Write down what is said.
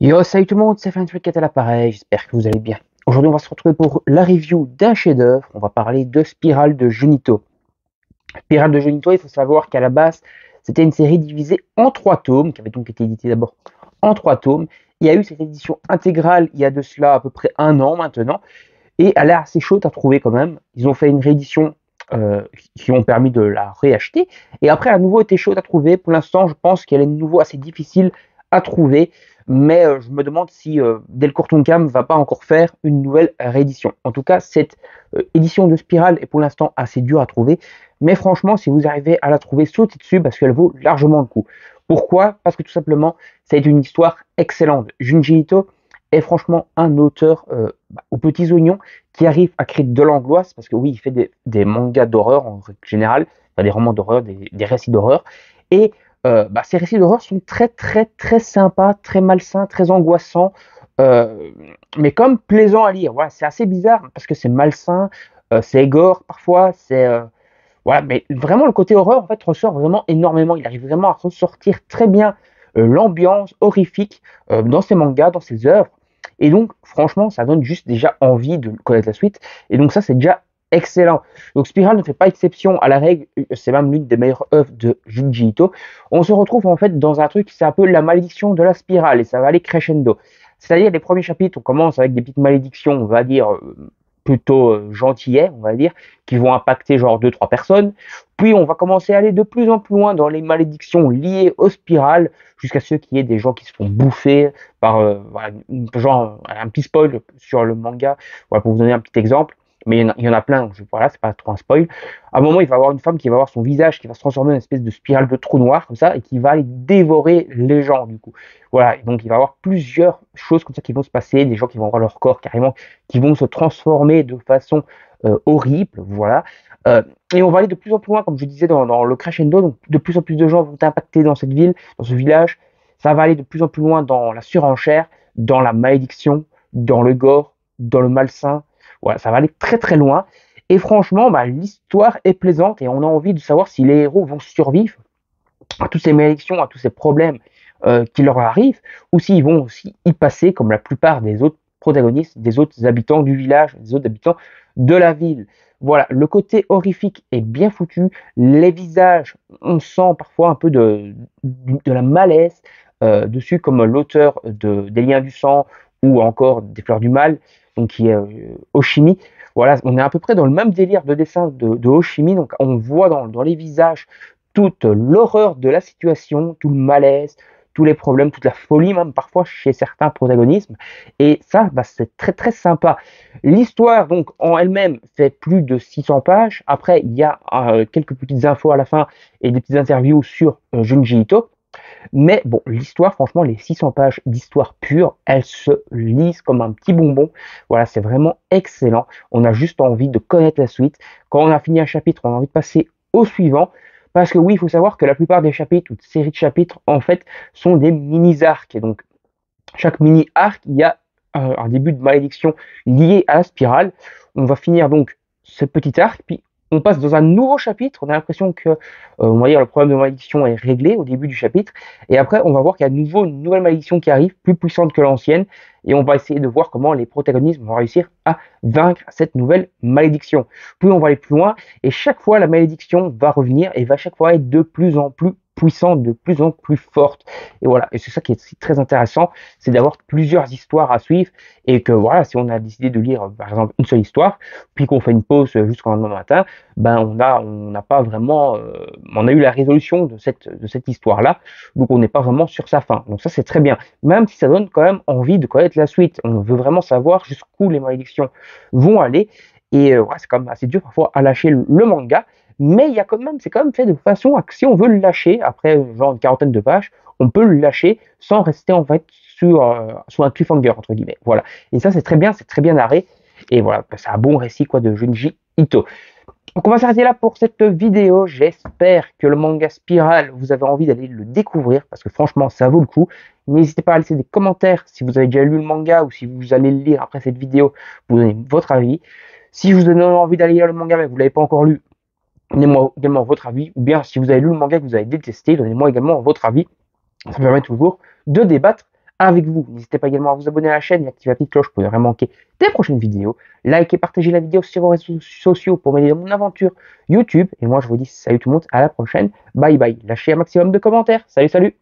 Yo, salut tout le monde, c'est Fantrick qui est à l'appareil, j'espère que vous allez bien. Aujourd'hui, on va se retrouver pour la review d'un chef-d'œuvre. On va parler de Spirale de Junito. Spirale de Junito, il faut savoir qu'à la base, c'était une série divisée en 3 tomes, qui avait donc été éditée d'abord en 3 tomes. Il y a eu cette édition intégrale il y a de cela à peu près un an maintenant, et elle est assez chaude à trouver quand même. Ils ont fait une réédition qui ont permis de la réacheter, et après, elle a nouveau été chaude à trouver. Pour l'instant, je pense qu'elle est de nouveau assez difficile à trouver, mais je me demande si Delcourt Tonkam va pas encore faire une nouvelle réédition. En tout cas, cette édition de Spirale est pour l'instant assez dure à trouver, mais franchement, si vous arrivez à la trouver, sautez dessus parce qu'elle vaut largement le coup. Pourquoi? Parce que tout simplement, ça a été une histoire excellente. Junji Ito est franchement un auteur aux petits oignons qui arrive à créer de l'angoisse, parce que oui, il fait des mangas d'horreur en général, enfin, des romans d'horreur, des récits d'horreur, et ces récits d'horreur sont très très très sympas, très malsains, très angoissants, euh, mais comme plaisant à lire. Voilà, c'est assez bizarre parce que c'est malsain, c'est gore parfois, c'est voilà, mais vraiment le côté horreur en fait ressort vraiment énormément. Il arrive vraiment à ressortir très bien l'ambiance horrifique dans ses mangas, dans ses œuvres. Et donc, franchement, ça donne juste déjà envie de connaître la suite. Et donc, ça, c'est déjà excellent. Donc, Spiral ne fait pas exception à la règle. C'est même l'une des meilleures œuvres de Junji Ito. On se retrouve en fait dans un truc, c'est un peu la malédiction de la spirale. Et ça va aller crescendo. C'est-à-dire, les premiers chapitres, on commence avec des petites malédictions, on va dire, plutôt gentillets, on va dire, qui vont impacter genre deux trois personnes. Puis on va commencer à aller de plus en plus loin dans les malédictions liées aux spirales, jusqu'à ce qu'il y ait des gens qui se font bouffer par, voilà, genre un petit spoil sur le manga, voilà, pour vous donner un petit exemple. Mais il y en a plein, donc voilà, c'est pas trop un spoil. À un moment, il va y avoir une femme qui va avoir son visage qui va se transformer en une espèce de spirale de trou noir, comme ça, et qui va aller dévorer les gens, du coup. Voilà, et donc il va y avoir plusieurs choses comme ça qui vont se passer, des gens qui vont avoir leur corps carrément, qui vont se transformer de façon horrible, voilà. Et on va aller de plus en plus loin, comme je disais, dans le crescendo, donc de plus en plus de gens vont impacter dans cette ville, dans ce village. Ça va aller de plus en plus loin dans la surenchère, dans la malédiction, dans le gore, dans le malsain. Voilà, ça va aller très très loin. Et franchement, l'histoire est plaisante et on a envie de savoir si les héros vont survivre à toutes ces malédictions, à tous ces problèmes qui leur arrivent, ou s'ils vont aussi y passer comme la plupart des autres protagonistes, des autres habitants du village, des autres habitants de la ville. Voilà, le côté horrifique est bien foutu, les visages, on sent parfois un peu de la malaise dessus, comme l'auteur des Liens du sang ou encore des Fleurs du Mal, donc qui est Oshimi. Voilà, on est à peu près dans le même délire de dessin de Oshimi, donc on voit dans les visages toute l'horreur de la situation, tout le malaise, tous les problèmes, toute la folie même parfois chez certains protagonismes. Et ça, c'est très très sympa. L'histoire donc en elle-même fait plus de 600 pages. Après, il y a quelques petites infos à la fin et des petites interviews sur Junji Ito. Mais bon, l'histoire, franchement, les 600 pages d'histoire pure, elles se lisent comme un petit bonbon. Voilà, c'est vraiment excellent. On a juste envie de connaître la suite. Quand on a fini un chapitre, on a envie de passer au suivant. Parce que oui, il faut savoir que la plupart des chapitres ou de séries de chapitres, en fait, sont des mini-arcs. Et donc, chaque mini-arc, il y a un début de malédiction lié à la spirale. On va finir donc ce petit arc, puis on passe dans un nouveau chapitre. On a l'impression que, on va dire, le problème de malédiction est réglé au début du chapitre. Et après, on va voir qu'il y a à nouveau une nouvelle malédiction qui arrive, plus puissante que l'ancienne. Et on va essayer de voir comment les protagonistes vont réussir à vaincre cette nouvelle malédiction. Puis on va aller plus loin, et chaque fois, la malédiction va revenir et va chaque fois être de plus en plus puissante, de plus en plus forte. Et voilà, et c'est ça qui est aussi très intéressant, c'est d'avoir plusieurs histoires à suivre, et que voilà, si on a décidé de lire par exemple une seule histoire, puis qu'on fait une pause jusqu'au lendemain matin, on n'a pas vraiment, on a eu la résolution de cette histoire-là, donc on n'est pas vraiment sur sa fin. Donc ça c'est très bien, même si ça donne quand même envie de connaître la suite. On veut vraiment savoir jusqu'où les malédictions vont aller, et voilà, c'est quand même assez dur parfois à lâcher le manga. Mais il y a quand même, c'est quand même fait de façon à que si on veut le lâcher après genre une quarantaine de pages, on peut le lâcher sans rester en fait sur un cliffhanger entre guillemets. Voilà. Et ça c'est très bien narré. Et voilà, c'est un bon récit quoi de Junji Ito. Donc on va s'arrêter là pour cette vidéo. J'espère que le manga Spiral, vous avez envie d'aller le découvrir parce que franchement ça vaut le coup. N'hésitez pas à laisser des commentaires si vous avez déjà lu le manga ou si vous allez le lire après cette vidéo, vous donnez votre avis. Si je vous donne envie d'aller lire le manga mais que vous ne l'avez pas encore lu, donnez-moi également votre avis. Ou bien si vous avez lu le manga que vous avez détesté, donnez-moi également votre avis. Ça me permet toujours de débattre avec vous. N'hésitez pas également à vous abonner à la chaîne et activer la petite cloche pour ne rien manquer des prochaines vidéos. Likez, partagez la vidéo sur vos réseaux sociaux pour m'aider dans mon aventure YouTube. Et moi, je vous dis salut tout le monde, à la prochaine. Bye bye. Lâchez un maximum de commentaires. Salut, salut.